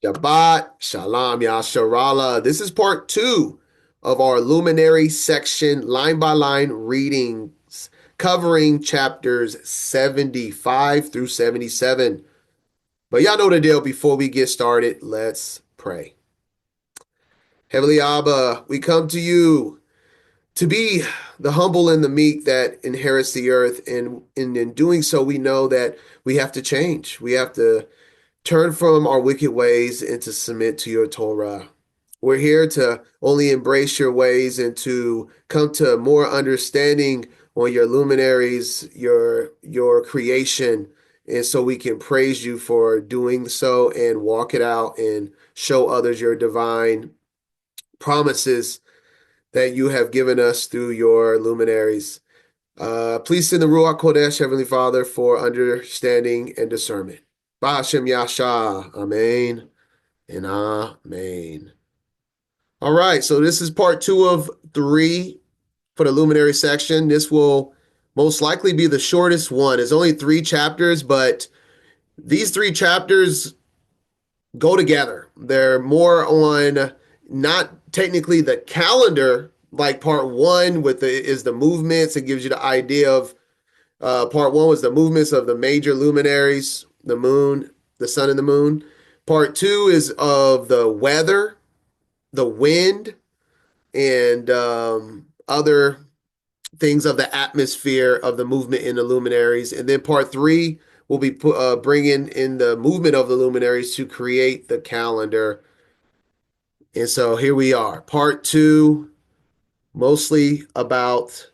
Shabbat Shalom Yasharala. This is part two of our luminary section line by line readings covering chapters 75 through 77. But y'all know the deal. Before we get started, let's pray. Heavenly Abba, we come to you to be the humble and the meek that inherits the earth. And in doing so, we know that we have to change. We have to turn from our wicked ways and to submit to your Torah. We're here to only embrace your ways and to come to more understanding on your luminaries, your creation, and so we can praise you for doing so and walk it out and show others your divine promises that you have given us through your luminaries. Please send the Ruach Kodesh, Heavenly Father, for understanding and discernment. Ba'ashem Yasha. Amen and amen. All right, so this is part two of three for the luminary section. This will most likely be the shortest one. It's only three chapters, but these three chapters go together. They're more on not technically the calendar, like part one is the movements. It gives you the idea of part one was the movements of the major luminaries, the moon, the sun, and the moon. Part two is of the weather, the wind, and other things of the atmosphere of the movement in the luminaries. And then part three will be bringing in the movement of the luminaries to create the calendar. And so here we are. Part two, mostly about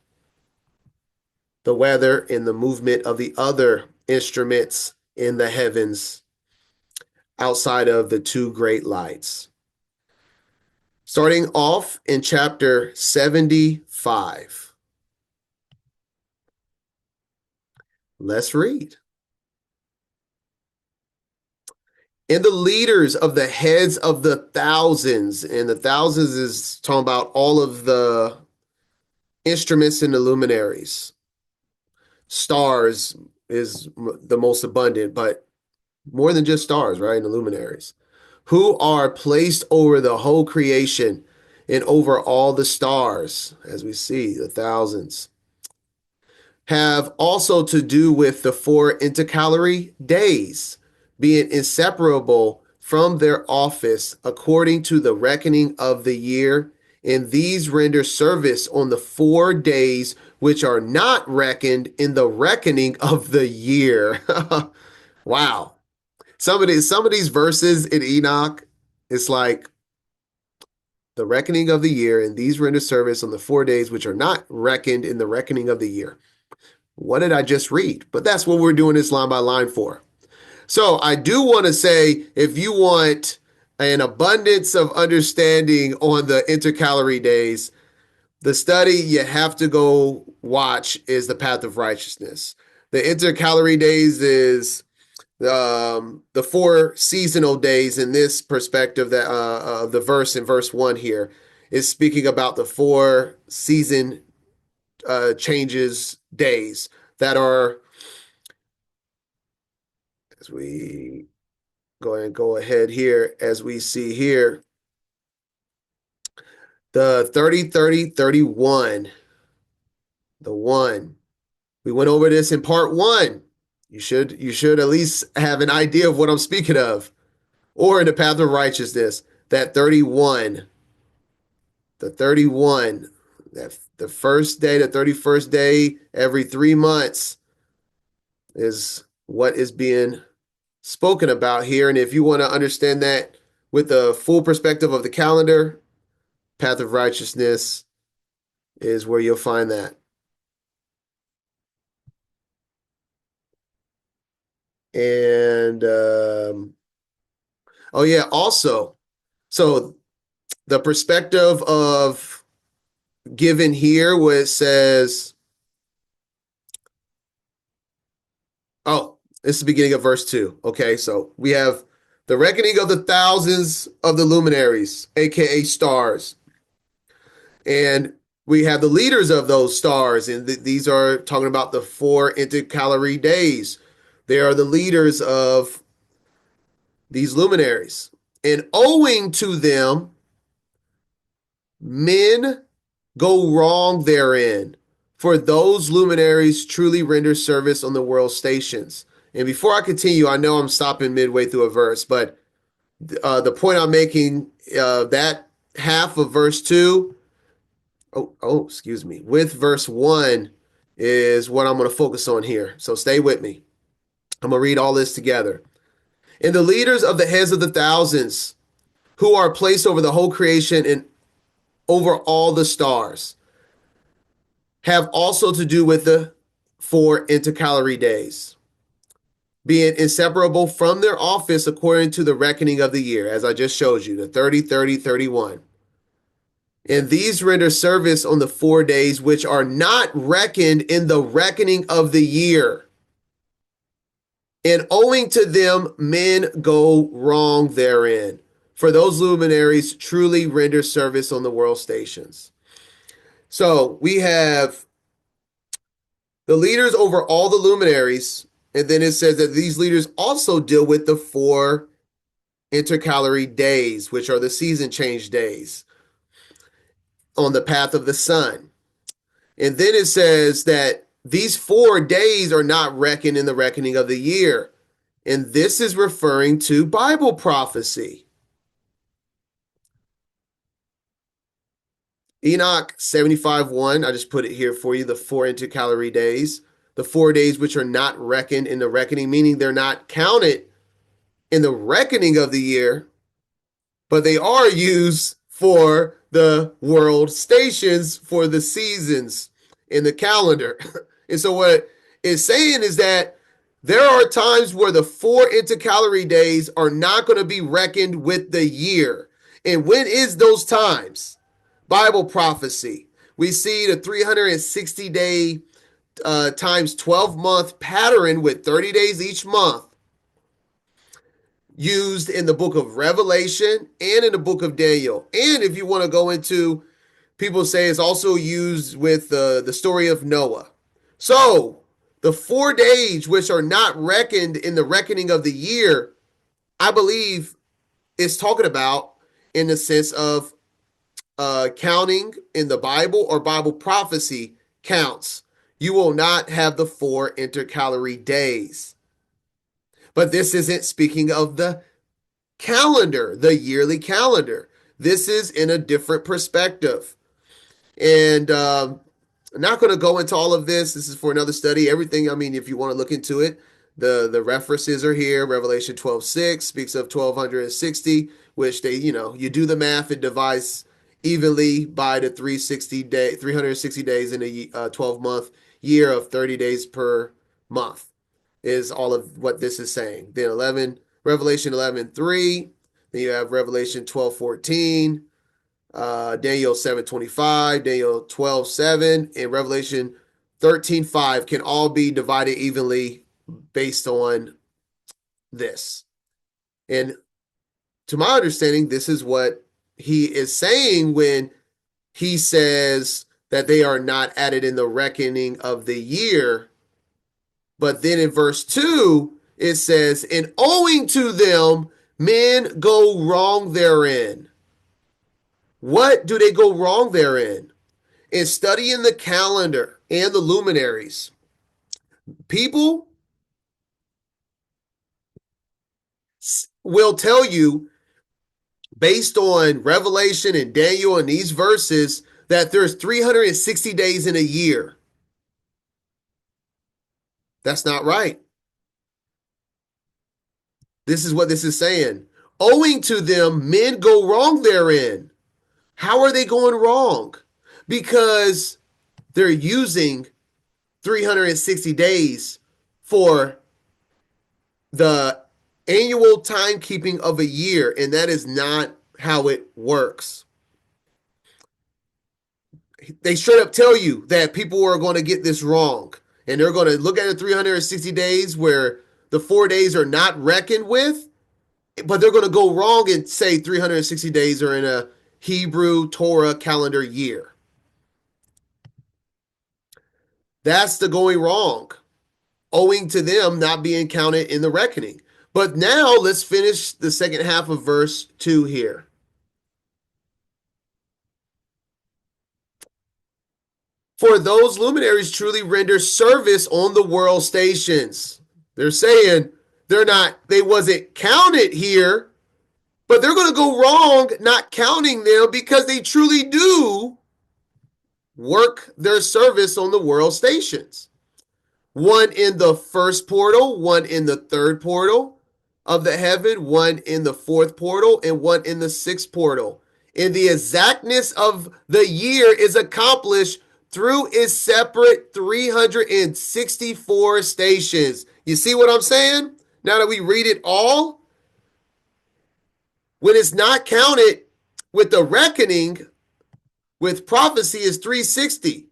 the weather and the movement of the other instruments in the heavens outside of the two great lights. Starting off in chapter 75. Let's read. And the leaders of the heads of the thousands, and the thousands is talking about all of the instruments in the luminaries. Stars is the most abundant, but more than just stars, right? In the luminaries, who are placed over the whole creation and over all the stars, as we see, the thousands, have also to do with the four intercalary days, being inseparable from their office according to the reckoning of the year. And these render service on the 4 days which are not reckoned in the reckoning of the year. Wow. Some of these verses in Enoch, it's like the reckoning of the year, and these render service on the 4 days which are not reckoned in the reckoning of the year. What did I just read? But that's what we're doing this line by line for. So I do want to say, if you want an abundance of understanding on the intercalary days, the study you have to go watch is The Path of Righteousness. The intercalary days is the 4 seasonal days in this perspective that the verse in verse 1 here is speaking about the 4 season changes days that are, as we go ahead here, as we see here, the 30, 30, 31, the one. We went over this in part one. You should at least have an idea of what I'm speaking of. Or in the path of righteousness, that 31, the 31, that the first day, the 31st day, every 3 months is what is being spoken about here. And if you want to understand that with the full perspective of the calendar, path of righteousness is where you'll find that. And oh yeah, also, so the perspective of given here where it says, oh, it's the beginning of verse 2. Okay, so we have the reckoning of the thousands of the luminaries, aka stars. And we have the leaders of those stars, and these are talking about the 4 intercalary days. They are the leaders of these luminaries. And owing to them, men go wrong therein. For those luminaries truly render service on the world stations. And before I continue, I know I'm stopping midway through a verse, but the point I'm making, that half of verse 2, excuse me, with verse 1 is what I'm going to focus on here. So stay with me. I'm going to read all this together. And the leaders of the heads of the thousands who are placed over the whole creation and over all the stars have also to do with the 4 intercalary days, being inseparable from their office according to the reckoning of the year, as I just showed you, the 30, 30, 31. And these render service on the 4 days which are not reckoned in the reckoning of the year. And owing to them, men go wrong therein. For those luminaries truly render service on the world stations. So we have the leaders over all the luminaries, and then it says that these leaders also deal with the 4 intercalary days, which are the season change days on the path of the sun. And then it says that these 4 days are not reckoned in the reckoning of the year. And this is referring to Bible prophecy. Enoch 75:1, I just put it here for you, the 4 intercalary days. The 4 days which are not reckoned in the reckoning, meaning they're not counted in the reckoning of the year, but they are used for the world stations, for the seasons in the calendar. And so what it's saying is that there are times where the 4 intercalary days are not going to be reckoned with the year. And when is those times? Bible prophecy. We see the 360-day times 12-month pattern with 30 days each month used in the book of Revelation and in the book of Daniel. And if you want to go into, people say it's also used with the story of Noah. So the 4 days which are not reckoned in the reckoning of the year, I believe is talking about in the sense of counting in the Bible or Bible prophecy counts. You will not have the 4 intercalary days. But this isn't speaking of the calendar, the yearly calendar. This is in a different perspective. And I'm not going to go into all of this. This is for another study. Everything, I mean, if you want to look into it, the references are here. Revelation 12:6 speaks of 1260, which you do the math, it divides evenly by the 360 days in a 12-month year of 30 days per month is all of what this is saying. Then Revelation 11:3. Then you have Revelation 12:14, Daniel 7:25, Daniel 12:7, and Revelation 13:5 can all be divided evenly based on this. And to my understanding, this is what he is saying when he says that they are not added in the reckoning of the year. But then in verse 2, it says, and owing to them, men go wrong therein. What do they go wrong therein? In studying the calendar and the luminaries, people will tell you, based on Revelation and Daniel and these verses, that there's 360 days in a year. That's not right. This is what this is saying. Owing to them, men go wrong therein. How are they going wrong? Because they're using 360 days for the annual timekeeping of a year, and that is not how it works. They straight up tell you that people are going to get this wrong, and they're going to look at the 360 days where the 4 days are not reckoned with, but they're going to go wrong and say 360 days are in a Hebrew Torah calendar year. That's the going wrong, owing to them not being counted in the reckoning. But now let's finish the second half of verse 2 here. For those luminaries truly render service on the world stations. They're saying they wasn't counted here, but they're going to go wrong not counting them because they truly do work their service on the world stations. One in the first portal, one in the third portal of the heaven, one in the fourth portal, and one in the sixth portal. And the exactness of the year is accomplished through its separate 364 stations. You see what I'm saying? Now that we read it all, when it's not counted with the reckoning, with prophecy is 360.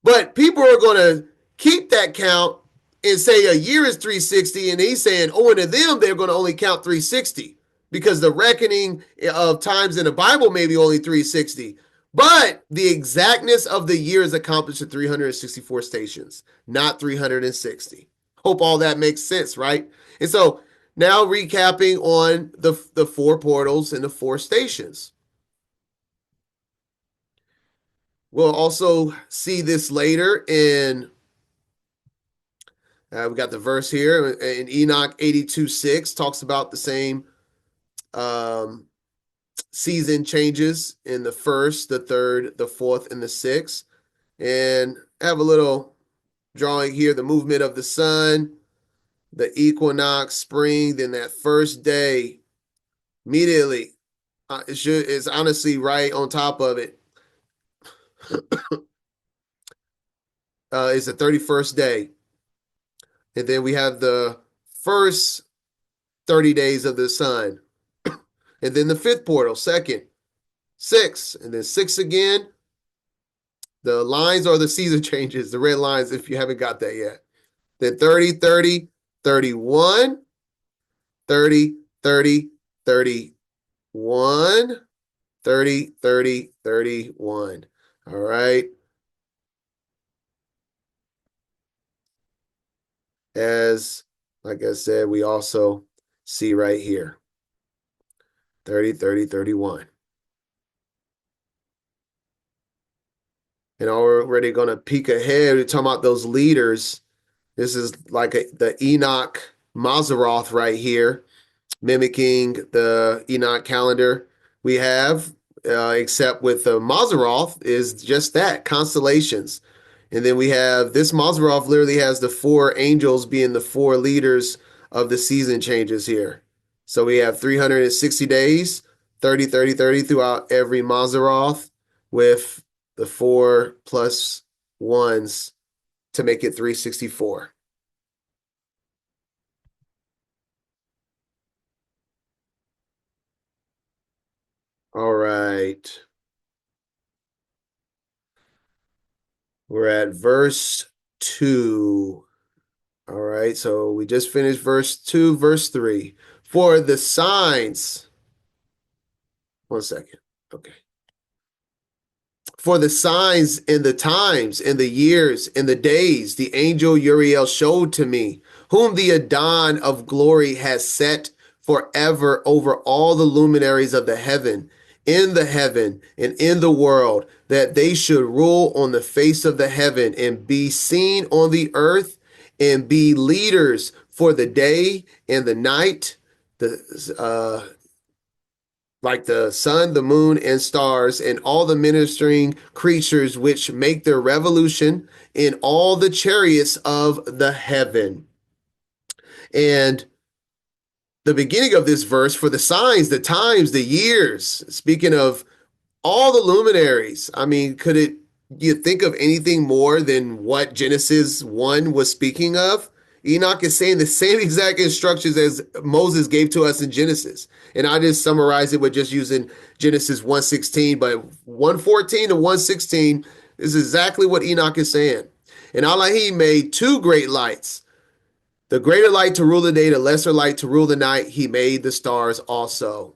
But people are going to keep that count and say a year is 360. And he's saying, oh, and to them, they're going to only count 360 because the reckoning of times in the Bible may be only 360. But the exactness of the year is accomplished at 364 stations, not 360. Hope all that makes sense, right? And so now recapping on the four portals and the four stations. We'll also see this later in, we got the verse here in Enoch 82:6 talks about the same season changes in the first, the third, the fourth, and the sixth. And I have a little drawing here, the movement of the sun, the equinox, spring, then that first day, immediately, it's honestly right on top of it. It's the 31st day. And then we have the first 30 days of the sun. And then the fifth portal, second, six, and then six again. The lines are the season changes, the red lines, if you haven't got that yet. Then 30, 30, 31, 30, 30, 31, 30, 30, 31. All right. As, like I said, we also see right here. 30, 30, 31. And already going to peek ahead. We're talking about those leaders. This is like the Enoch Maseroth right here, mimicking the Enoch calendar we have, except with the Maseroth is just that, constellations. And then we have this Maseroth literally has the four angels being the four leaders of the season changes here. So we have 360 days, 30, 30, 30 throughout every Maseroth with the 4 plus 1s to make it 364. All right. We're at verse 2. All right, so we just finished verse 2, verse 3. For the signs, 1 second. Okay. For the signs and the times and the years and the days the angel Uriel showed to me, whom the Adon of glory has set forever over all the luminaries of the heaven and in the world, that they should rule on the face of the heaven and be seen on the earth and be leaders for the day and the night, like the sun, the moon, and stars, and all the ministering creatures which make their revolution in all the chariots of the heaven. And the beginning of this verse, for the signs, the times, the years, speaking of all the luminaries. I mean, you think of anything more than what Genesis 1 was speaking of? Enoch is saying the same exact instructions as Moses gave to us in Genesis. And I just summarize it with just using Genesis 1:16, but 1:14 to 1:16 is exactly what Enoch is saying. And Elohim made two great lights, the greater light to rule the day, the lesser light to rule the night. He made the stars also.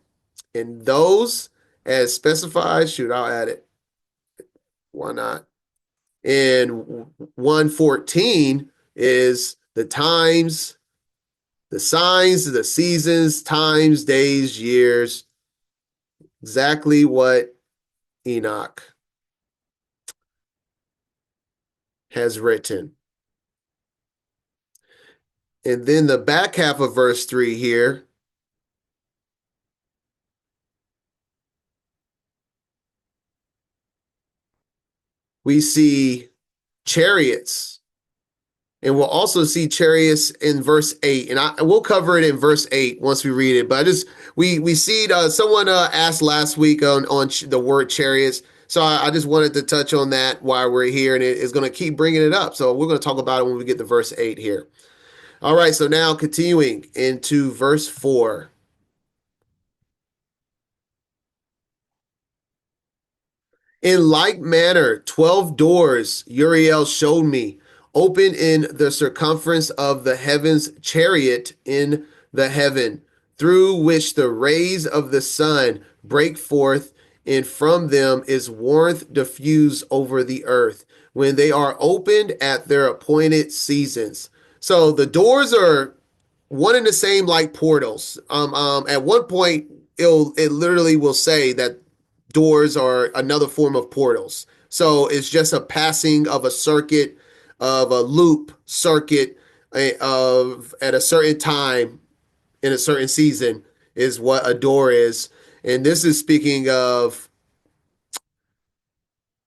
And those, as specified, shoot, I'll add it. Why not? And 1:14 is the times, The signs, the seasons, times, days, years, exactly what Enoch has written. And then the back half of verse 3 here, we see chariots. And we'll also see chariots in verse 8. And we'll cover it in verse 8 once we read it. But we see someone asked last week on the word chariots. So I just wanted to touch on that while we're here, and it is going to keep bringing it up. So we're going to talk about it when we get to verse 8 here. All right, so now continuing into verse 4. In like manner, 12 doors Uriel showed me, open in the circumference of the heaven's chariot in the heaven, through which the rays of the sun break forth, and from them is warmth diffused over the earth, when they are opened at their appointed seasons. So the doors are one and the same, like portals. At one point, it literally will say that doors are another form of portals. So it's just a passing of a circuit, of a loop circuit of at a certain time in a certain season is what a door is. And this is speaking of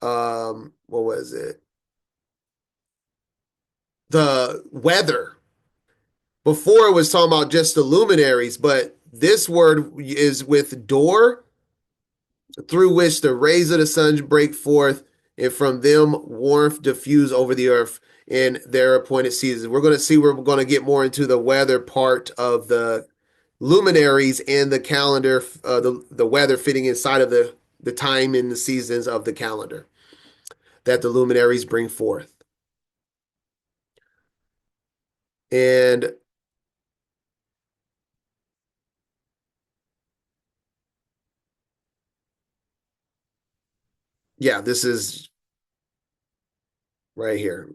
what was it? The weather. Before it was talking about just the luminaries, but this word is with door, through which the rays of the sun break forth, and from them warmth diffuse over the earth in their appointed seasons. We're going to see, we're going to get more into the weather part of the luminaries and the calendar, the weather fitting inside of the time and the seasons of the calendar that the luminaries bring forth. And yeah, this is right here.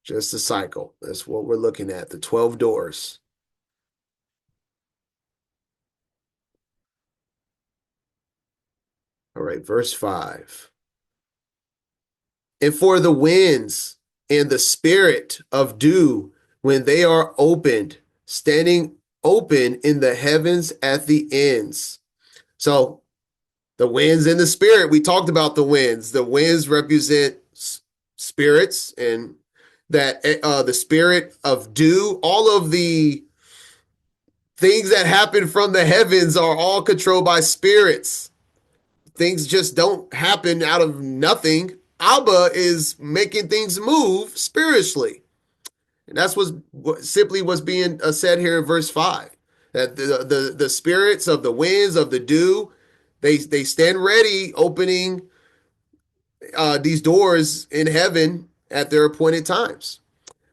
Just a cycle. That's what we're looking at. The 12 doors. All right, verse 5. And for the winds and the spirit of dew, when they are opened, standing open in the heavens at the ends. So the winds and the spirit, we talked about the winds. The winds represent spirits, and that the spirit of dew, all of the things that happen from the heavens are all controlled by spirits. Things just don't happen out of nothing. Abba is making things move spiritually. And that's simply what's being said here in verse 5. That the spirits of the winds, of the dew, they stand ready, opening these doors in heaven at their appointed times.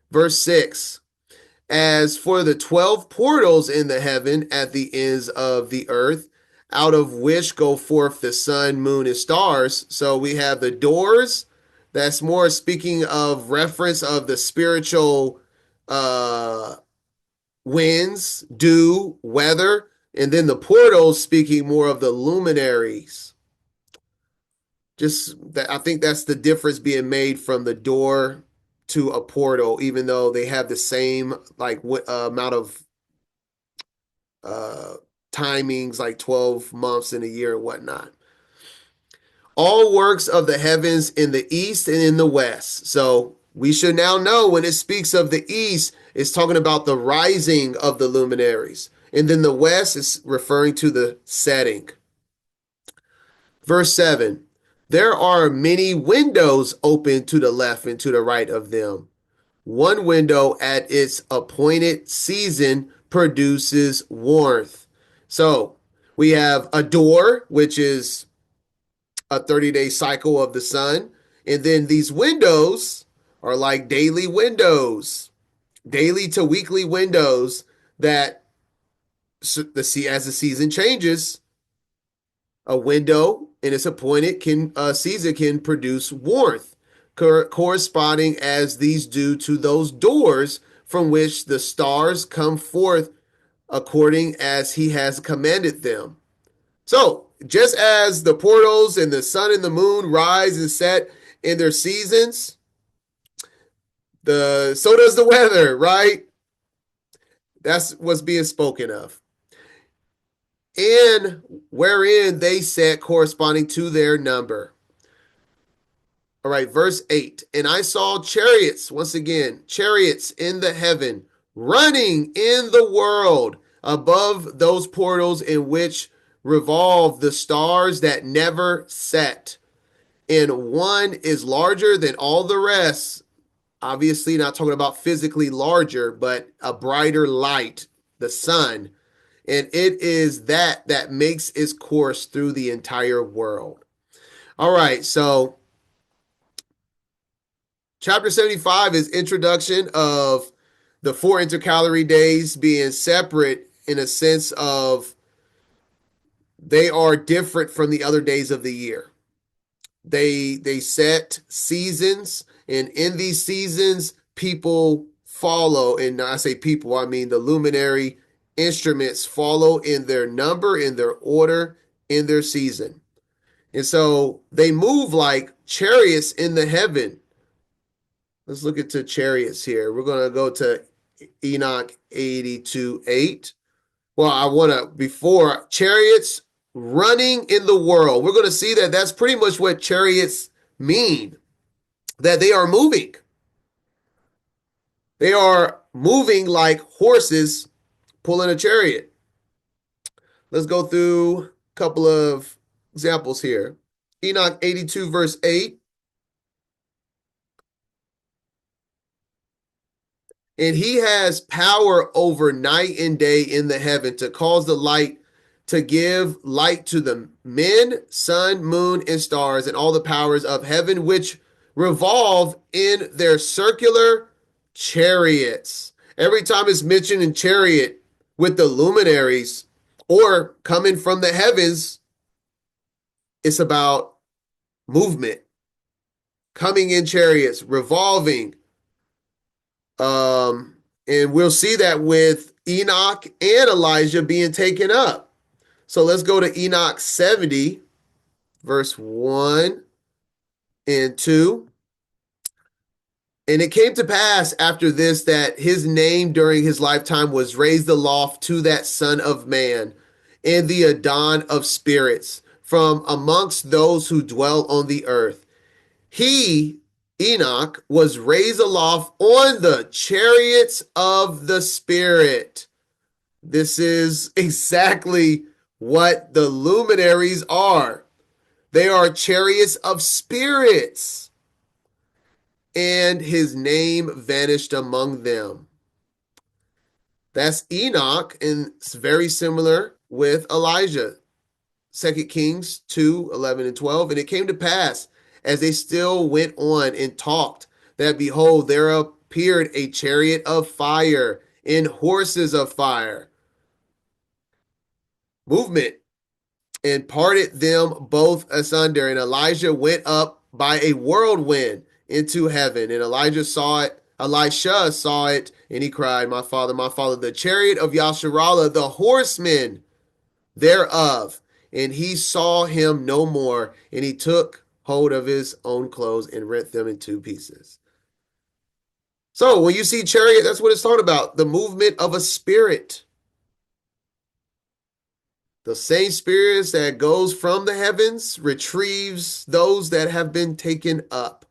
Verse 6. As for the 12 portals in the heaven at the ends of the earth, out of which go forth the sun, moon, and stars. So we have the doors. That's more speaking of reference of the spiritual uh, winds, dew, weather. And then the portals speaking more of the luminaries. Just that, I think that's the difference being made from the door to a portal, even though they have the same like amount of uh, timings, like 12 months in a year and whatnot. All works of the heavens in the east and in the west. So we should now know when it speaks of the east, it's talking about the rising of the luminaries. And then the west is referring to the setting. Verse 7. There are many windows open to the left and to the right of them. One window at its appointed season produces warmth. So we have a door, which is a 30-day cycle of the sun. And then these windows are like daily windows, daily to weekly windows that as the season changes, a window in its appointed season can produce warmth, corresponding as these do to those doors from which the stars come forth according as he has commanded them. So, just as the portals and the sun and the moon rise and set in their seasons, so does the weather, right? That's what's being spoken of. And wherein they set corresponding to their number. All right, verse 8. And I saw chariots, once again, chariots in the heaven, running in the world above those portals in which revolve the stars that never set. And one is larger than all the rest. Obviously, not talking about physically larger, but a brighter light, the sun. And it is that makes its course through the entire world. All right, so chapter 75 is introduction of the four intercalary days being separate in a sense of they are different from the other days of the year. They set seasons, and in these seasons, people follow, and I say people, I mean the luminary instruments follow in their number, in their order, in their season. And so they move like chariots in the heaven. Let's look into chariots here. We're going to go to Enoch 82:8. Well, I want to, before chariots running in the world, we're going to see that that's pretty much what chariots mean, that they are moving. They are moving like horses pulling a chariot. Let's go through a couple of examples here. Enoch 82, verse 8. And he has power over night and day in the heaven to cause the light to give light to the men, sun, moon, and stars, and all the powers of heaven, which revolve in their circular chariots. Every time it's mentioned in chariot with the luminaries or coming from the heavens, it's about movement, coming in chariots, revolving. And we'll see that with Enoch and Elijah being taken up. So let's go to Enoch 70, verse 1 and 2. And it came to pass after this that his name during his lifetime was raised aloft to that Son of Man in the Adon of spirits from amongst those who dwell on the earth. He, Enoch, was raised aloft on the chariots of the Spirit. This is exactly what the luminaries are. They are chariots of spirits. And his name vanished among them. That's Enoch, and it's very similar with Elijah. 2 Kings 2, 11 and 12. And it came to pass, as they still went on and talked, that behold, there appeared a chariot of fire and horses of fire. Movement. And parted them both asunder. And Elijah went up by a whirlwind into heaven. And Elisha saw it, and he cried, my father, the chariot of Yasharallah, the horsemen thereof. And he saw him no more, and he took hold of his own clothes and rent them in two pieces. So when you see chariot, that's what it's talking about, the movement of a spirit. The same spirit that goes from the heavens retrieves those that have been taken up.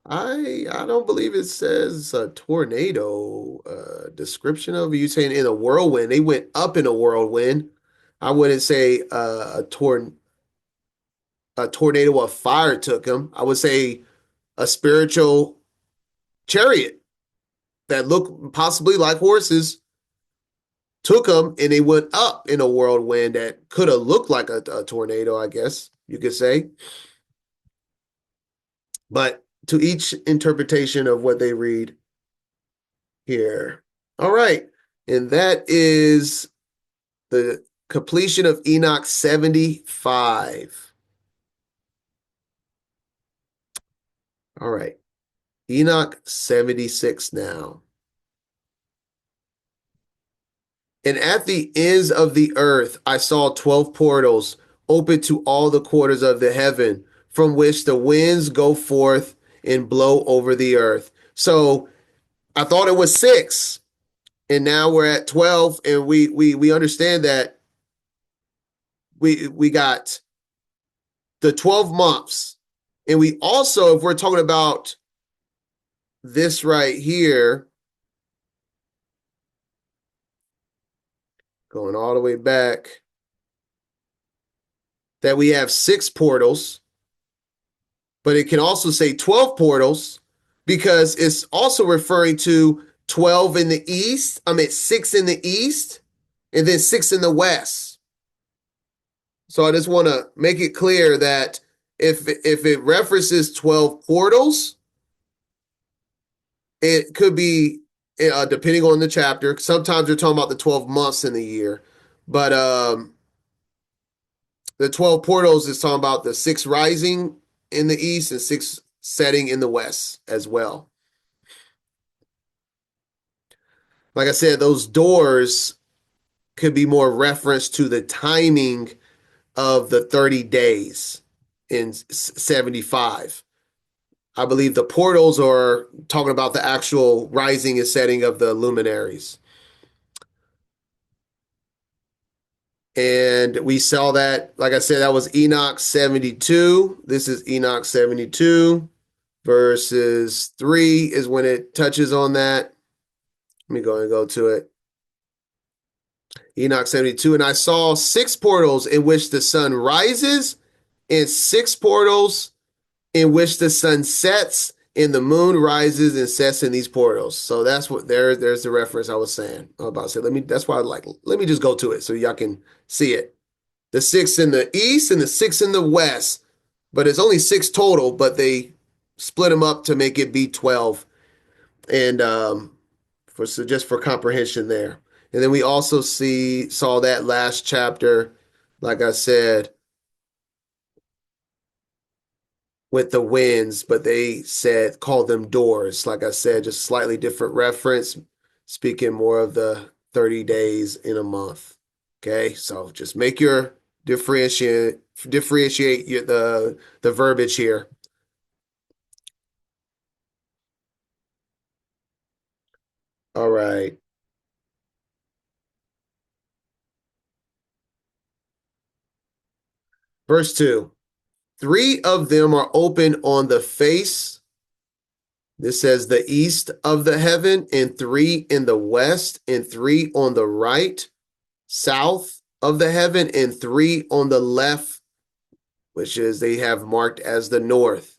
I don't believe it says a tornado description of it. You saying in a whirlwind. They went up in a whirlwind. I wouldn't say a tornado of fire took them. I would say a spiritual chariot that looked possibly like horses took them, and they went up in a whirlwind that could have looked like a tornado, I guess you could say. But to each interpretation of what they read here. All right. And that is the completion of Enoch 75. All right. Enoch 76 now. And at the ends of the earth, I saw 12 portals open to all the quarters of the heaven, from which the winds go forth and blow over the earth. So I thought it was six, and now we're at 12, and we understand that we got the 12 months. And we also, if we're talking about this right here, going all the way back, that we have six portals, but it can also say 12 portals because it's also referring to 12 in the east. I mean, six in the east and then six in the west. So I just want to make it clear that if it references 12 portals, it could be depending on the chapter. Sometimes you're talking about the 12 months in the year, but the 12 portals is talking about the six rising in the east and six setting in the west as well. Like I said, those doors could be more reference to the timing of the 30 days in 75. I believe the portals are talking about the actual rising and setting of the luminaries. And we saw that, like I said, that was Enoch 72. This is Enoch 72. Verses 3 is when it touches on that. Let me go and go to it. Enoch 72. And I saw six portals in which the sun rises, and six portals in which the sun sets, and the moon rises and sets in these portals. So that's what there's the reference I was saying. I was about to say, that's why let me just go to it so y'all can see it. The six in the east and the six in the west, but it's only six total, but they split them up to make it be 12. And just for comprehension there. And then we also saw that last chapter, like I said, with the winds, but they called them doors. Like I said, just slightly different reference, speaking more of the 30 days in a month. Okay, so just make your differentiate the verbiage here. All right. Verse 2. Three of them are open on the face. This says the east of the heaven, and three in the west, and three on the right, south of the heaven, and three on the left, which is they have marked as the north.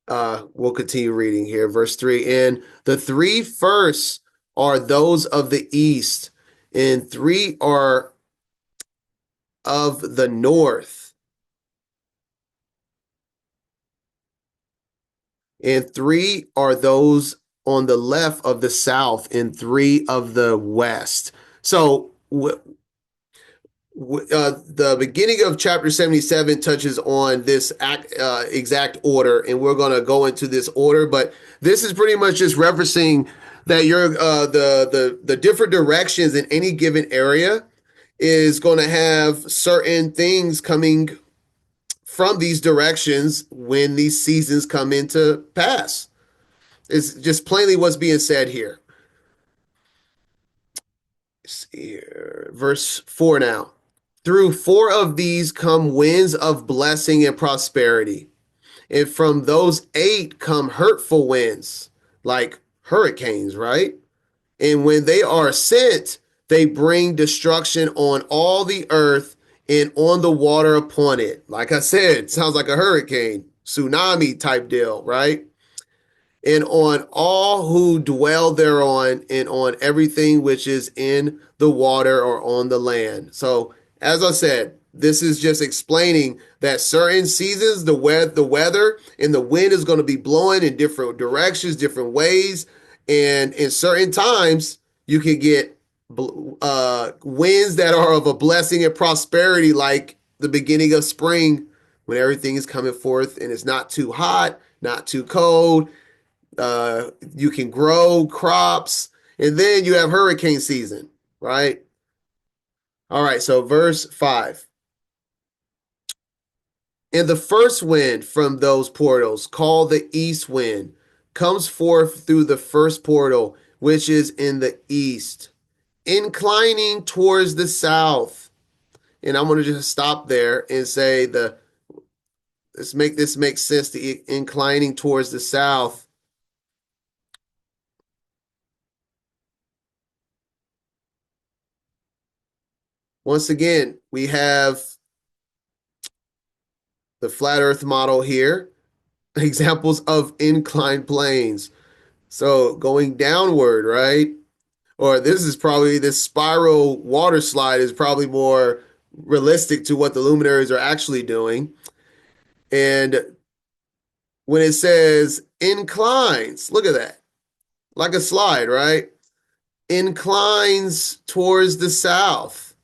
We'll continue reading here. Verse 3. And the three first are those of the east, and three are of the north, and three are those on the left of the south, and three of the west. So the beginning of chapter 77 touches on this exact order, and we're going to go into this order, but this is pretty much just referencing that the different directions in any given area is going to have certain things coming from these directions when these seasons come into pass. It's just plainly what's being said here. Here, verse 4 now. Through four of these come winds of blessing and prosperity. And from those eight come hurtful winds, like hurricanes, right? And when they are sent, they bring destruction on all the earth and on the water upon it. Like I said, sounds like a hurricane, tsunami type deal, right? And on all who dwell thereon, and on everything which is in the water or on the land. So, as I said, this is just explaining that certain seasons, the weather and the wind is going to be blowing in different directions, different ways. And in certain times, you can get winds that are of a blessing and prosperity, like the beginning of spring when everything is coming forth and it's not too hot, not too cold. You can grow crops, and then you have hurricane season, right? All right, so verse 5. And the first wind from those portals, called the east wind, comes forth through the first portal, which is in the east, inclining towards the south. And I'm going to just stop there and say let's make this make sense. The inclining towards the south. Once again, we have the flat earth model here, examples of inclined planes. So going downward, right? Or this spiral water slide is probably more realistic to what the luminaries are actually doing. And when it says inclines, look at that, like a slide, right? Inclines towards the south.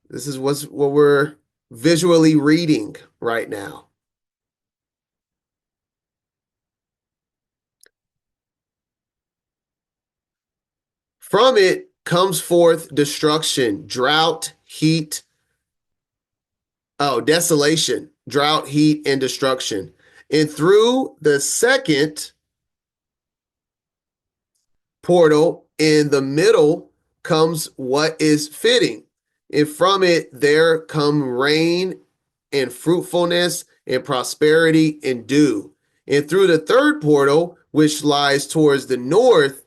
This is what we're visually reading right now. From it comes forth destruction, drought, heat, desolation, drought, heat, and destruction. And through the second portal in the middle comes what is fitting. And from it there come rain and fruitfulness and prosperity and dew. And through the third portal, which lies towards the north,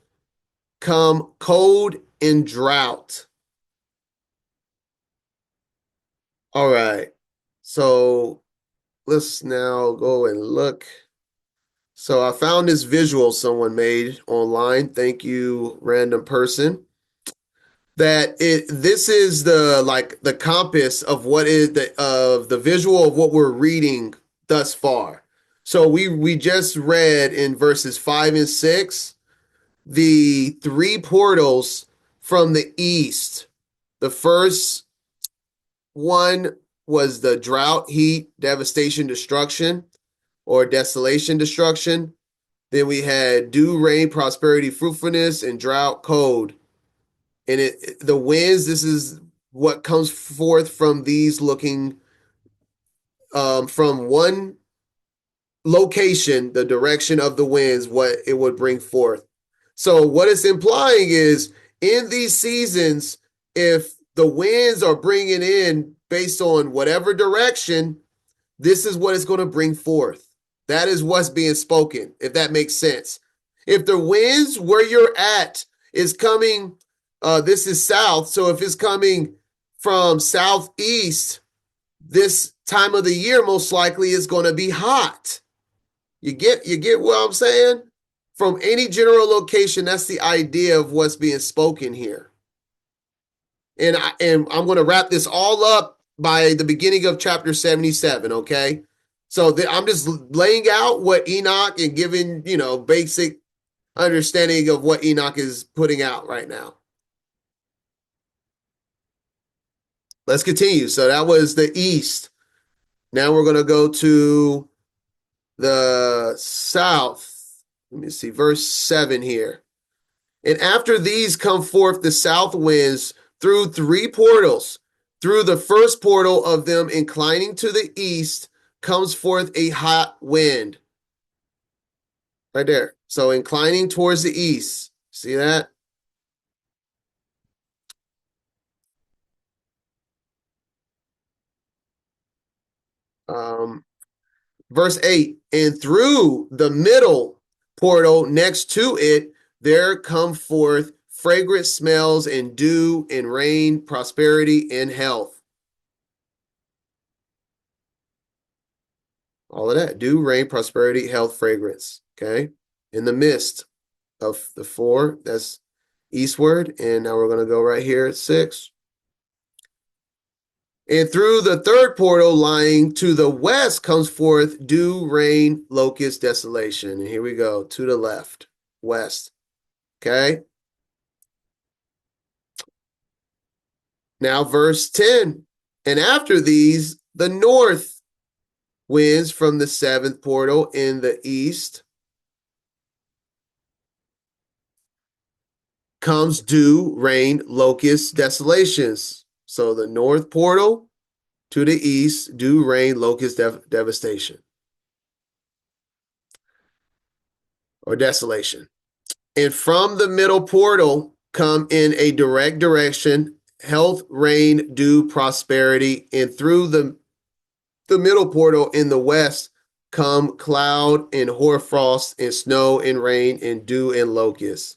come cold and drought. All right. So let's now go and look. So I found this visual someone made online. Thank you, random person. This is the compass of what is the visual of what we're reading thus far. So we just read in verses 5 and 6 the three portals from the east. The first one was the drought, heat, devastation, destruction, or desolation, destruction. Then we had dew, rain, prosperity, fruitfulness, and drought, cold. And the winds, this is what comes forth from these looking from one location, the direction of the winds, what it would bring forth. So what it's implying is in these seasons, if the winds are bringing in based on whatever direction, this is what it's going to bring forth. That is what's being spoken, if that makes sense. If the winds where you're at is coming, this is south. So if it's coming from southeast, this time of the year most likely is going to be hot. You get what I'm saying? From any general location, that's the idea of what's being spoken here. And I'm going to wrap this all up by the beginning of chapter 77, okay? So I'm just laying out what Enoch and giving, basic understanding of what Enoch is putting out right now. Let's continue. So that was the east. Now we're going to go to the south. Let me see, verse 7 here. And after these come forth the south winds through three portals. Through the first portal of them inclining to the east comes forth a hot wind. Right there. So inclining towards the east. See that? Verse 8, and through the middle portal next to it, there come forth fragrant smells and dew and rain, prosperity and health. All of that. Dew, rain, prosperity, health, fragrance. Okay. In the midst of the four, that's eastward. And now we're going to go right here at 6. And through the third portal lying to the west comes forth dew, rain, locust, desolation. And here we go to the left, west. Okay. Now, verse 10. And after these, the north winds from the seventh portal in the east comes dew, rain, locusts, desolations. So the north portal to the east, dew, rain, locust, devastation, or desolation. And from the middle portal come in a direct direction health, rain, dew, prosperity. And through the middle portal in the west come cloud and hoarfrost and snow and rain and dew and locusts.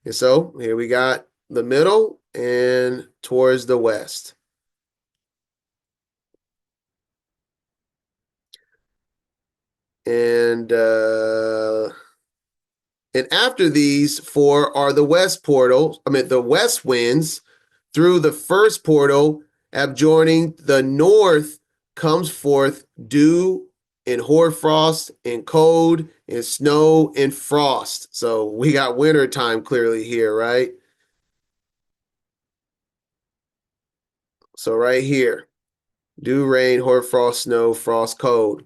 And so here we got the middle and towards the west. And after these four are the west portals, the west winds through the first portal, adjoining the north comes forth dew and hoarfrost and cold and snow and frost. So we got winter time clearly here, right? So right here, dew, rain, hoarfrost, snow, frost, cold.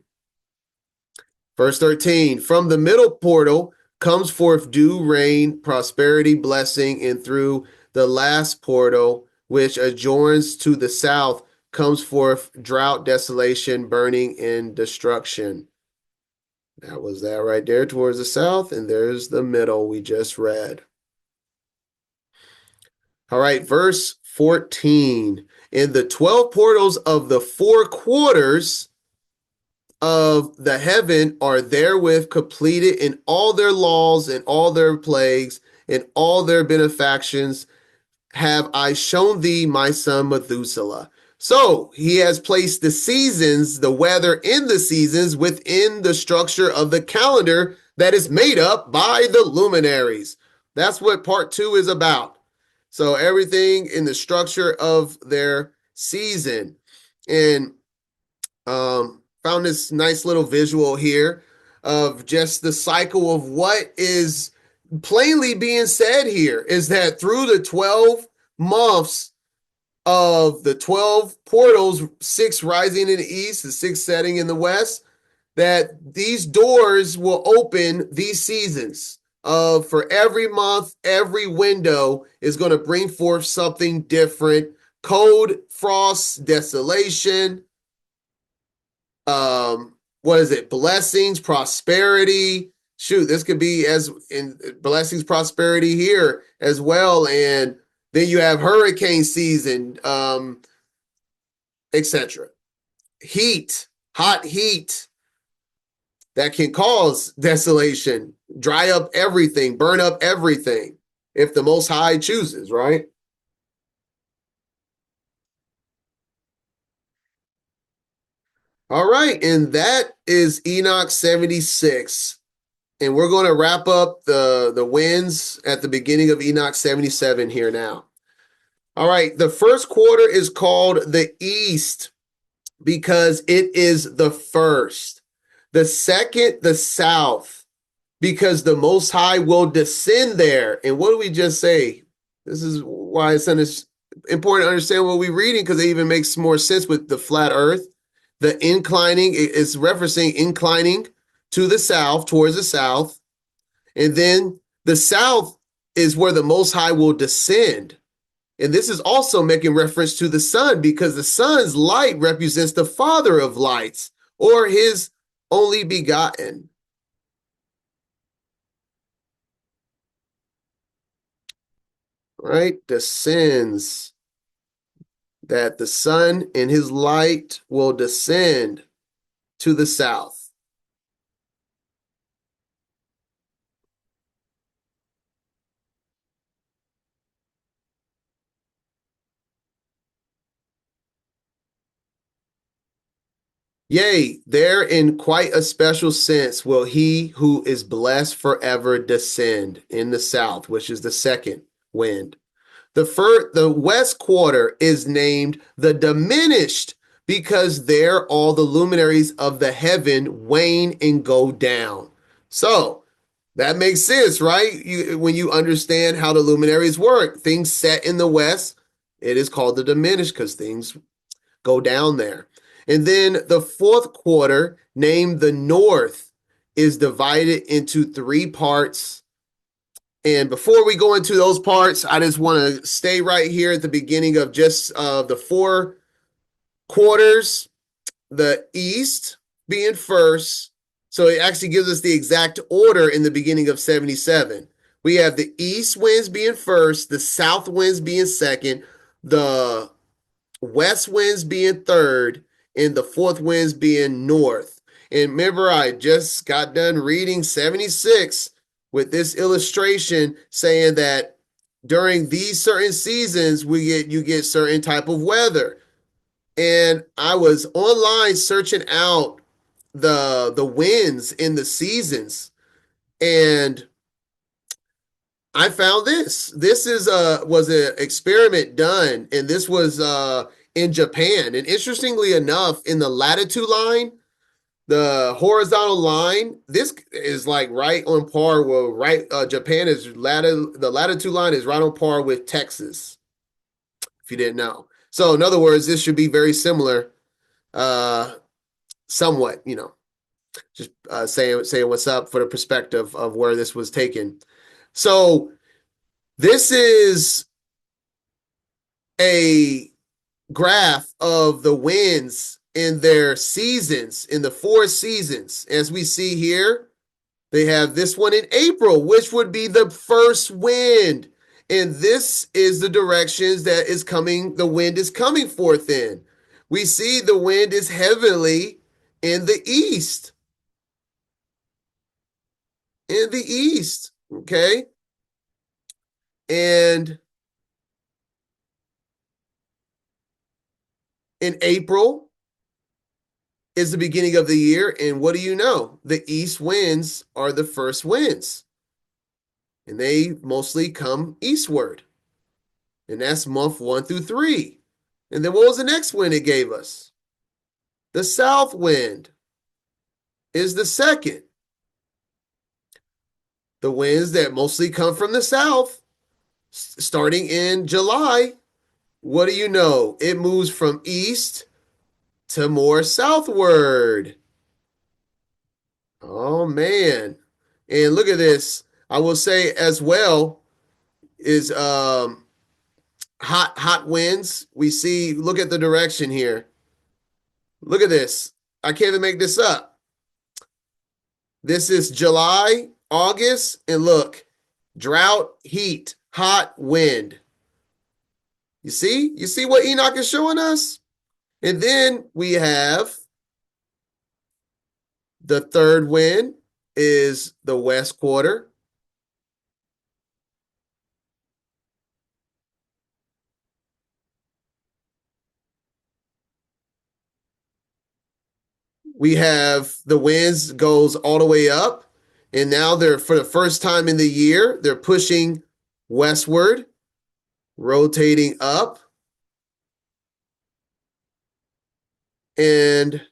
Verse 13, from the middle portal comes forth dew, rain, prosperity, blessing, and through the last portal, which adjoins to the south, comes forth drought, desolation, burning, and destruction. That was that right there towards the south, and there's the middle we just read. All right, verse 14. In the 12 portals of the four quarters of the heaven are therewith completed in all their laws and all their plagues and all their benefactions have I shown thee, my son Methuselah. So he has placed the seasons, the weather in the seasons within the structure of the calendar that is made up by the luminaries. That's what part 2 is about. So everything in the structure of their season. And found this nice little visual here of just the cycle of what is plainly being said here is that through the 12 months of the 12 portals, 6 rising in the east, the 6 setting in the west, that these doors will open these seasons of for every month, every window is going to bring forth something different. Cold, frost, desolation, what is it? Blessings, prosperity. Shoot, this could be as in blessings, prosperity here as well. And then you have hurricane season, etc. Heat, hot heat that can cause desolation, dry up everything, burn up everything, if the Most High chooses, right? All right, and that is Enoch 76. And we're going to wrap up the winds at the beginning of Enoch 77 here now. All right, the first quarter is called the East because it is the first. The second, the South, because the Most High will descend there. And what do we just say? This is why it's important to understand what we're reading because it even makes more sense with the flat earth. The inclining is referencing inclining to the south, towards the south. And then the south is where the Most High will descend. And this is also making reference to the sun because the sun's light represents the Father of lights or his only begotten. Right? Descends. That the sun and his light will descend to the south. Yea, there in quite a special sense will he who is blessed forever descend in the south, which is the second wind. The west quarter is named the diminished because there all the luminaries of the heaven wane and go down. So that makes sense, right? When you understand how the luminaries work, things set in the west, it is called the diminished because things go down there. And then the fourth quarter, named the North, is divided into three parts. And before we go into those parts, I just want to stay right here at the beginning of just the four quarters, the East being first. So it actually gives us the exact order in the beginning of 77. We have the East winds being first, the South winds being second, the West winds being third, and the fourth winds being north. And remember, I just got done reading 76 with this illustration saying that during these certain seasons, you get certain type of weather. And I was online searching out the winds in the seasons, and I found this. This is was an experiment done, and this was in Japan. And interestingly enough, in the latitude line, the horizontal line, this is like right on par with Japan is the latitude line is right on par with Texas, if you didn't know. So in other words, this should be very similar, uh, somewhat, just saying what's up for the perspective of where this was taken. So this is a graph of the winds in their seasons, in the four seasons. As we see here, they have this one in April, which would be the first wind. And this is the directions that the wind is coming forth in. We see the wind is heavily in the east. In the east, okay? And in April is the beginning of the year. And what do you know? The east winds are the first winds. And they mostly come eastward. And that's month 1 through 3. And then what was the next wind it gave us? The south wind is the second. The winds that mostly come from the south, starting in July, what do you know? It moves from east to more southward. Oh man. And look at this. I will say as well is hot winds. We see, look at the direction here. Look at this. I can't even make this up. This is July, August, and look, drought, heat, hot, wind. You see? You see what Enoch is showing us? And then we have the third wind is the west quarter. We have the winds goes all the way up, and now they're, for the first time in the year, they're pushing westward, rotating up, and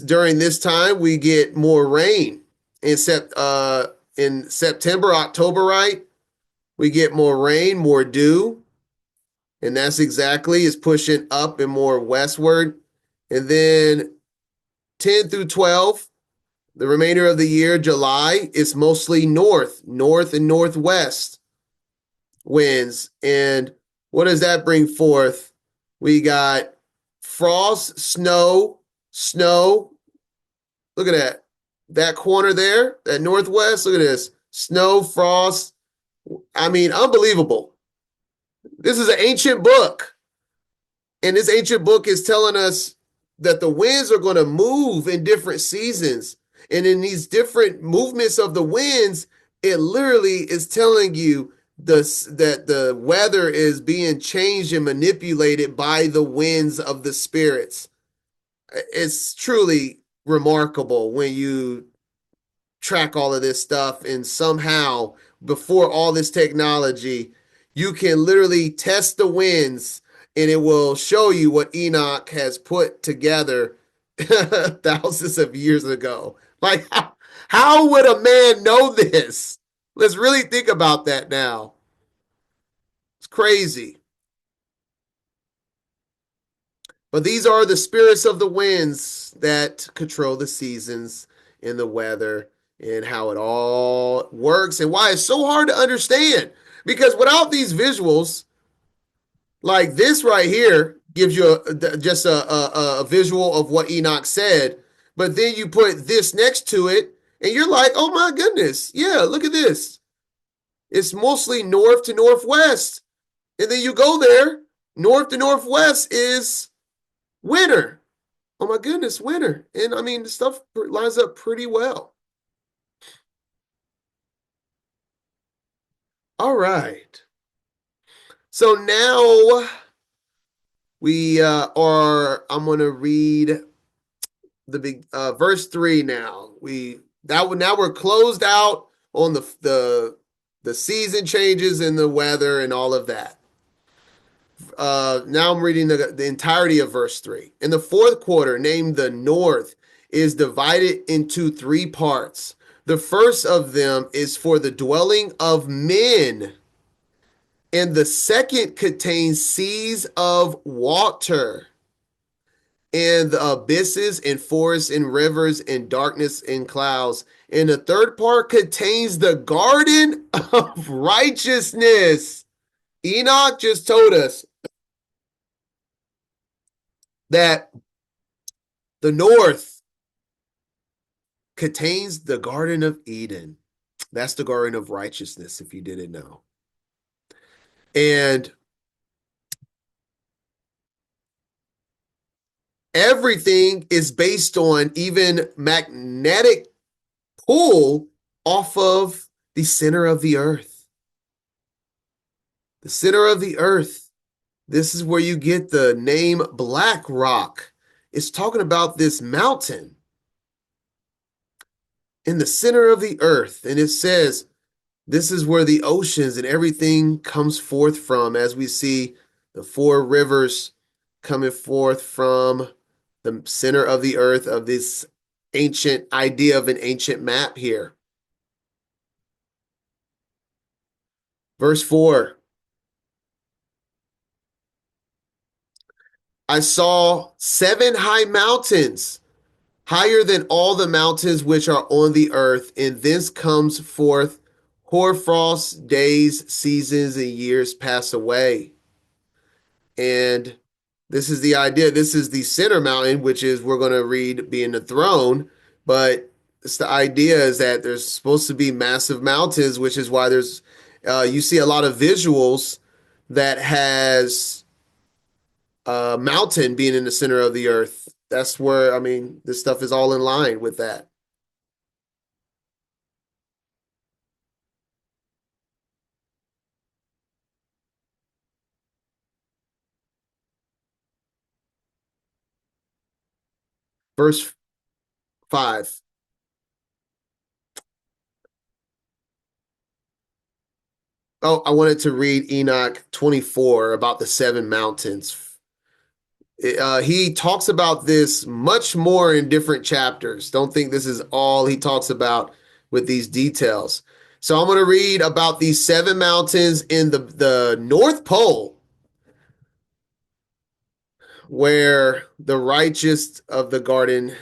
during this time we get more rain in September, October, right? We get more rain, more dew, and that's exactly is pushing up and more westward. And then 10 through 12, the remainder of the year, July, is mostly north and northwest winds. And what does that bring forth? We got frost, snow. Look at that. That corner there, that northwest, look at this. Snow, frost. I mean, unbelievable. This is an ancient book. And this ancient book is telling us that the winds are going to move in different seasons. And in these different movements of the winds, it literally is telling you that the weather is being changed and manipulated by the winds of the spirits. It's truly remarkable when you track all of this stuff, and somehow before all this technology, you can literally test the winds and it will show you what Enoch has put together thousands of years ago. Like, how would a man know this? Let's really think about that now. It's crazy. But these are the spirits of the winds that control the seasons and the weather and how it all works and why it's so hard to understand. Because without these visuals, like this right here gives you just a visual of what Enoch said, but then you put this next to it and you're like, oh my goodness, yeah, look at this. It's mostly north to northwest. And then you go there, north to northwest is winter. Oh my goodness, winter. And I mean, the stuff lines up pretty well. All right. So now I'm going to read the big verse 3 now. Now we're closed out on the season changes and the weather and all of that. Now I'm reading the entirety of verse 3. In the fourth quarter, named the north, is divided into three parts. The first of them is for the dwelling of men, and the second contains seas of water, and the abysses, and forests, and rivers, and darkness, and clouds. And the third part contains the garden of righteousness. Enoch just told us that the north contains the Garden of Eden. That's the Garden of Righteousness, if you didn't know. And everything is based on even magnetic pull off of the center of the earth. The center of the earth. This is where you get the name Black Rock. It's talking about this mountain in the center of the earth. And it says, this is where the oceans and everything comes forth from, as we see the four rivers coming forth from the center of the earth of this ancient idea of an ancient map here. Verse 4. I saw 7 high mountains, higher than all the mountains which are on the earth, and thence comes forth hoarfrost, days, seasons, and years pass away. And this is the idea. This is the center mountain, which is we're going to read being the throne. But it's the idea is that there's supposed to be massive mountains, which is why there's you see a lot of visuals that has a mountain being in the center of the earth. That's where, I mean, this stuff is all in line with that. Verse 5. Oh, I wanted to read Enoch 24 about the 7 mountains. He talks about this much more in different chapters. Don't think this is all he talks about with these details. So I'm going to read about these 7 mountains in the North Pole, where the righteous of the garden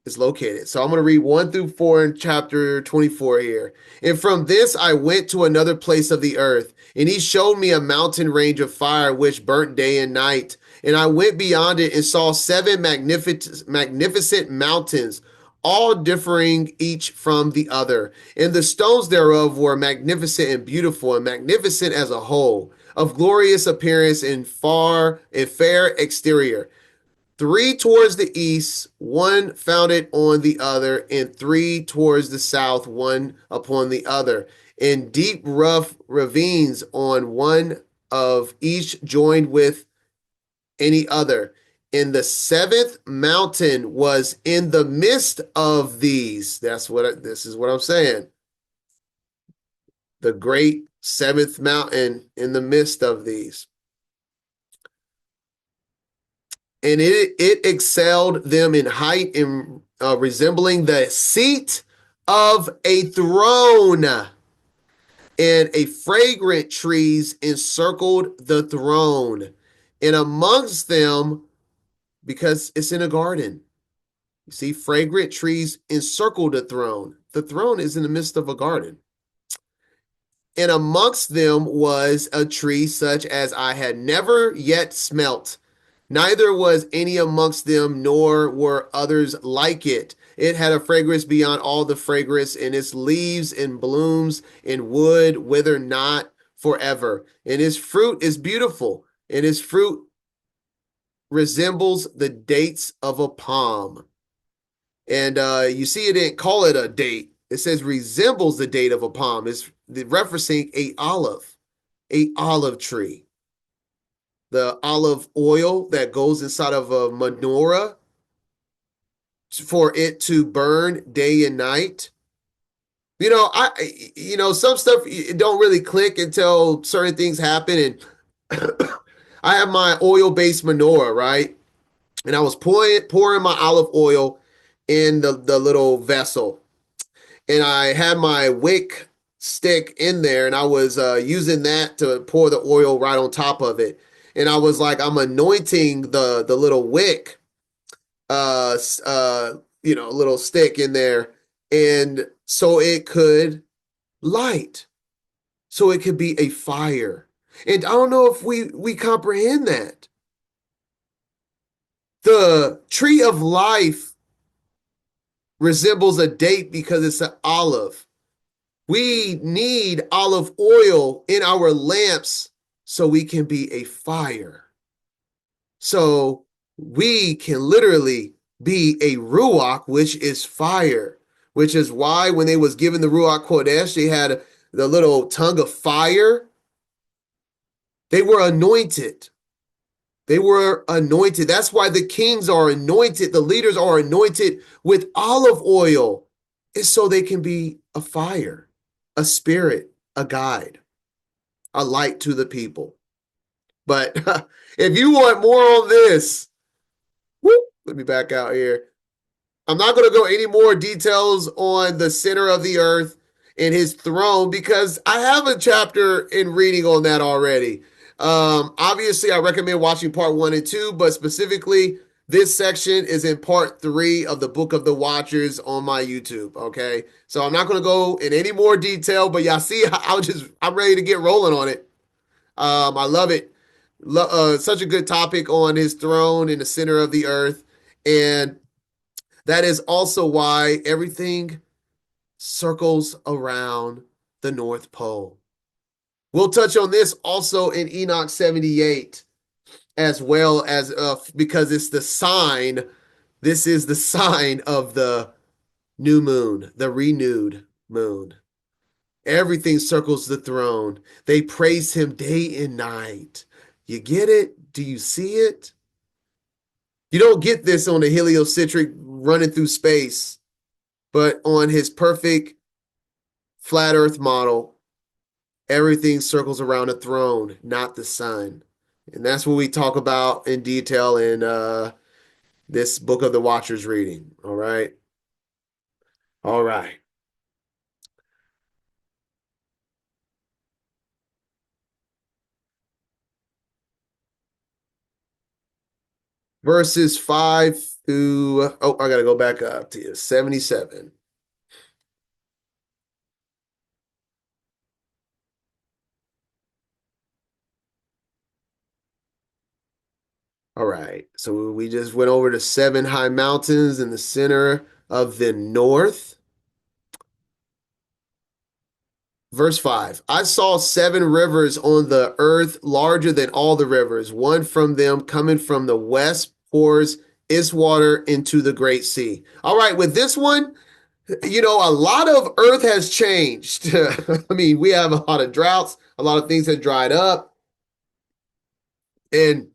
is located. So I'm going to read 1 through 4 in chapter 24 here. And from this I went to another place of the earth, and he showed me a mountain range of fire which burnt day and night. And I went beyond it and saw 7 magnificent mountains, all differing each from the other. And the stones thereof were magnificent and beautiful, and magnificent as a whole, of glorious appearance and fair exterior. 3 towards the east, 1 founded on the other, and 3 towards the south, 1 upon the other, and deep rough ravines on one of each joined with any other. And the 7th mountain was in the midst of these. This is what I'm saying. The great 7th mountain in the midst of these. And it excelled them in height and resembling the seat of a throne, and a fragrant trees encircled the throne, and amongst them because it's in a garden. You see, fragrant trees encircle the throne. The throne is in the midst of a garden. And amongst them was a tree such as I had never yet smelt. Neither was any amongst them, nor were others like it. It had a fragrance beyond all the fragrance, and its leaves and blooms and wood wither not forever. And its fruit is beautiful, and its fruit resembles the dates of a palm. And you see, it didn't call it a date. It says resembles the date of a palm. It's referencing a olive tree. The olive oil that goes inside of a menorah for it to burn day and night. Some stuff it don't really click until certain things happen. And I have my oil-based menorah, right? And I was pouring my olive oil in the little vessel. And I had my wick stick in there, and I was using that to pour the oil right on top of it. And I was like, I'm anointing the little wick, little stick in there, and so it could light, so it could be a fire. And I don't know if we comprehend that. The tree of life resembles a date because it's an olive. We need olive oil in our lamps so we can be a fire. So we can literally be a ruach, which is fire, which is why when they was given the Ruach Kodesh, they had the little tongue of fire. They were anointed. They were anointed. That's why the kings are anointed. The leaders are anointed with olive oil. It's so they can be a fire, a spirit, a guide, a light to the people. But if you want more on this, let me back out here. I'm not going to go any more details on the center of the earth and his throne because I have a chapter in reading on that already. Obviously, I recommend watching part 1 and 2, but specifically, this section is in part 3 of the Book of the Watchers on my YouTube. Okay, so I'm not going to go in any more detail, but y'all see, I'm ready to get rolling on it. I love it. Such a good topic on his throne in the center of the earth, and that is also why everything circles around the North Pole. We'll touch on this also in Enoch 78 as well as because it's the sign. This is the sign of the new moon, the renewed moon. Everything circles the throne. They praise him day and night. You get it? Do you see it? You don't get this on the heliocentric running through space, but on his perfect flat earth model, everything circles around the throne, not the sun. And that's what we talk about in detail in this Book of the Watchers reading. All right. All right. Verses 5 through, I got to go back up to 77. All right. So we just went over the 7 high mountains in the center of the north. Verse 5, I saw 7 rivers on the earth larger than all the rivers. One from them coming from the west pours its water into the great sea. All right, with this one, a lot of earth has changed. I mean, we have a lot of droughts, a lot of things have dried up. And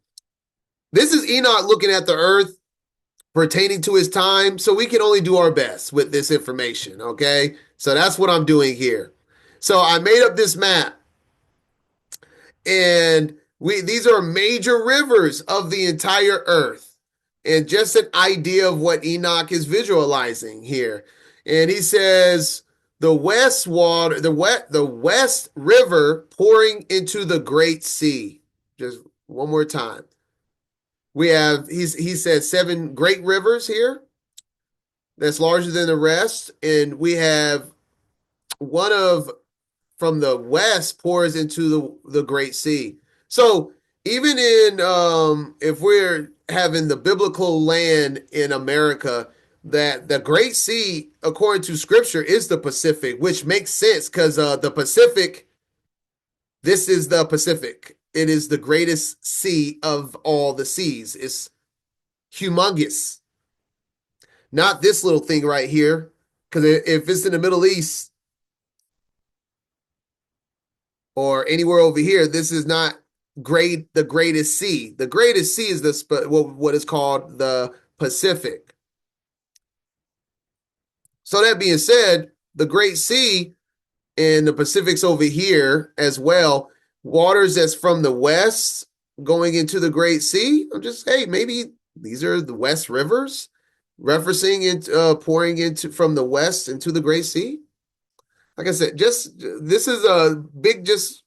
this is Enoch looking at the earth pertaining to his time. So we can only do our best with this information, okay? So that's what I'm doing here. So I made up this map, and these are major rivers of the entire earth, and just an idea of what Enoch is visualizing here. And he says the west water, the west river pouring into the great sea. Just one more time. We have he said seven great rivers here that's larger than the rest, and we have one of from the west pours into the Great Sea. So even in if we're having the biblical land in America, that the Great Sea, according to Scripture, is the Pacific, which makes sense because the Pacific, this is the Pacific. It is the greatest sea of all the seas. It's humongous. Not this little thing right here, because if it's in the Middle East or anywhere over here, this is not great. The greatest sea. The greatest sea is what is called the Pacific. So that being said, the Great Sea and the Pacific's over here as well. Waters that's from the west going into the Great Sea. I'm just, hey, maybe these are the West rivers referencing into pouring into from the west into the Great Sea. Like I said, just this is a big, just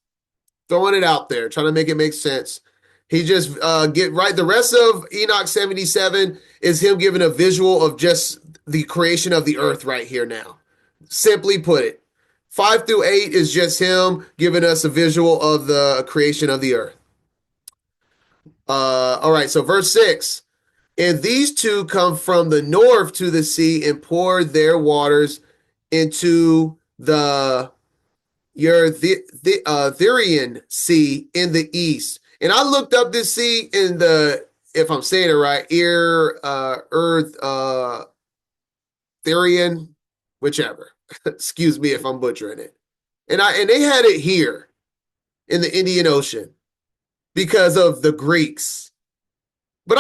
throwing it out there, trying to make it make sense. He just get right. The rest of Enoch 77 is him giving a visual of just the creation of the earth right here now. Simply put it. 5 through 8 is just him giving us a visual of the creation of the earth. All right, so verse 6. And these two come from the north to the sea and pour their waters into the Therian Sea in the east. And I looked up this sea in the, if I'm saying it right, Earth, Therian, whichever. Excuse me if I'm butchering it. And they had it here in the Indian Ocean because of the Greeks. But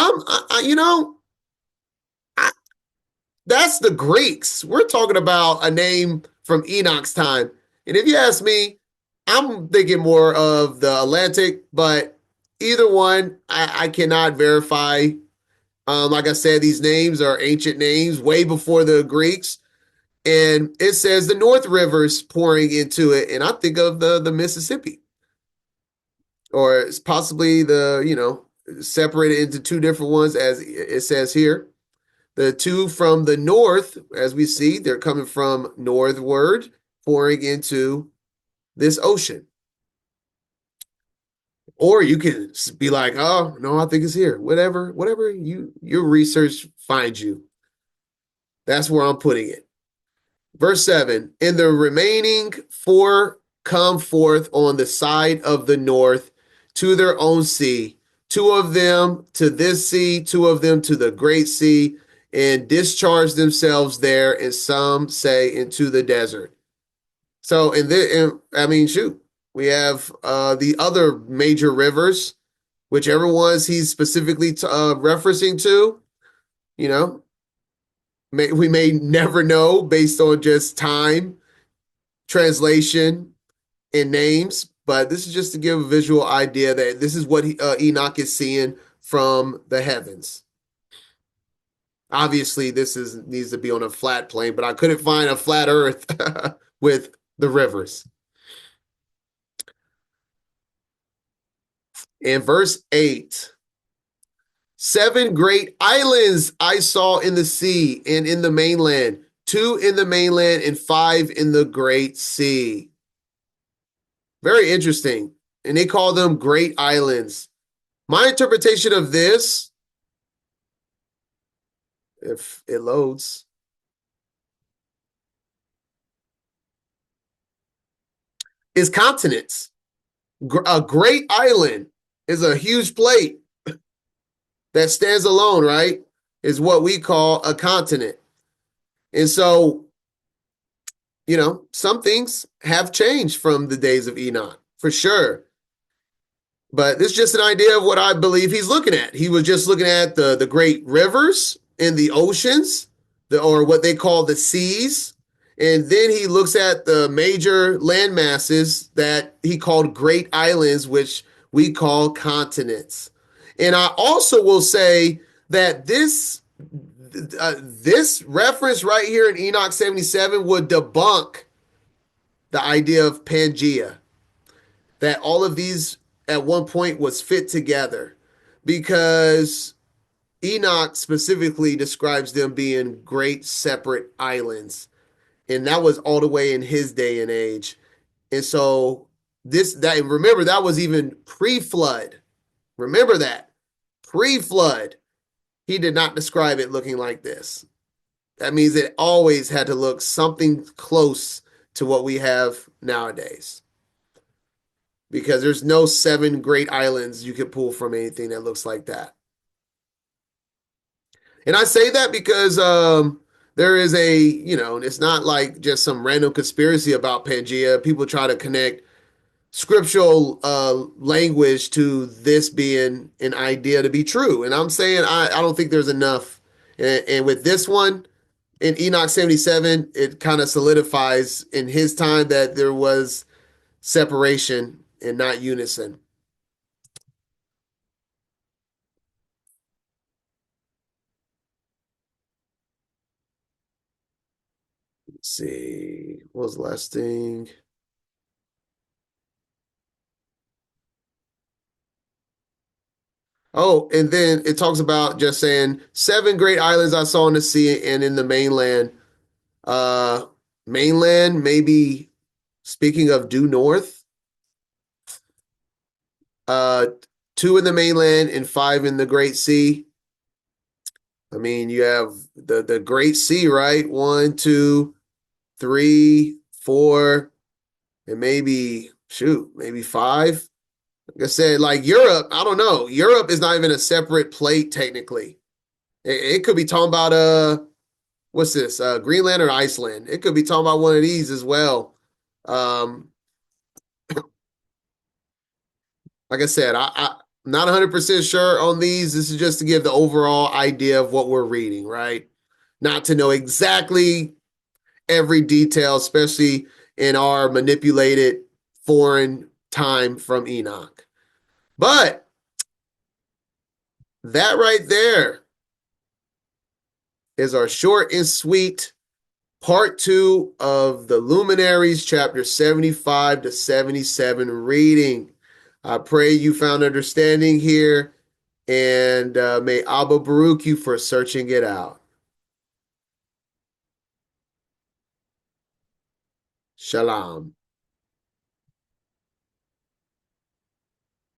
that's the Greeks. We're talking about a name from Enoch's time. And if you ask me, I'm thinking more of the Atlantic, but either one, I cannot verify. Like I said, these names are ancient names way before the Greeks. And it says the North Rivers pouring into it. And I think of the Mississippi. Or it's possibly separated into two different ones as it says here. The two from the north, as we see, they're coming from northward, pouring into this ocean. Or you can be like, oh, no, I think it's here. Whatever your research finds you. That's where I'm putting it. Verse 7, and the remaining four come forth on the side of the north to their own sea, two of them to this sea, two of them to the great sea, and discharge themselves there, and some say into the desert. So, shoot, we have the other major rivers, whichever ones he's specifically referencing to, we may never know based on just time, translation, and names, but this is just to give a visual idea that this is what Enoch is seeing from the heavens. Obviously, needs to be on a flat plane, but I couldn't find a flat earth with the rivers. In verse 8, 7 great islands I saw in the sea and in the mainland, 2 in the mainland and 5 in the great sea. Very interesting. And they call them great islands. My interpretation of this, if it loads, is continents. A great island is a huge plate that stands alone, right? Is what we call a continent. And so, some things have changed from the days of Enoch, for sure. But this is just an idea of what I believe he's looking at. He was just looking at the great rivers and the oceans, or what they call the seas. And then he looks at the major land masses that he called great islands, which we call continents. And I also will say that this reference right here in Enoch 77 would debunk the idea of Pangia, that all of these at one point was fit together. because Enoch specifically describes them being great separate islands. And that was all the way in his day and age. And so and remember, that was even pre-flood. Remember that. Pre-flood. He did not describe it looking like this. That means it always had to look something close to what we have nowadays. Because there's no seven great islands you could pull from anything that looks like that. And I say that because there is it's not like just some random conspiracy about Pangia. People try to connect scriptural language to this being an idea to be true. And I'm saying I don't think there's enough. And with this one, in Enoch 77, it kind of solidifies in his time that there was separation and not unison. Let's see. What was the last thing? Oh, and then it talks about just saying seven great islands I saw in the sea and in the mainland. Uh, Mainland, maybe speaking of due north, uh, two in the mainland and five in the Great Sea. I mean, you have the Great Sea, right? One, two, three, four, and maybe five. Like I said, like Europe, I don't know. Europe is not even a separate plate technically. It could be talking about what's this? Greenland or Iceland. It could be talking about one of these as well. Um, like I said, I'm not 100% sure on these. This is just to give the overall idea of what we're reading, right? Not to know exactly every detail, especially in our manipulated foreign time from Enoch. But that right there is our short and sweet part two of the Luminaries, chapter 75 to 77 reading. I pray you found understanding here, and may Abba Baruch you for searching it out. Shalom.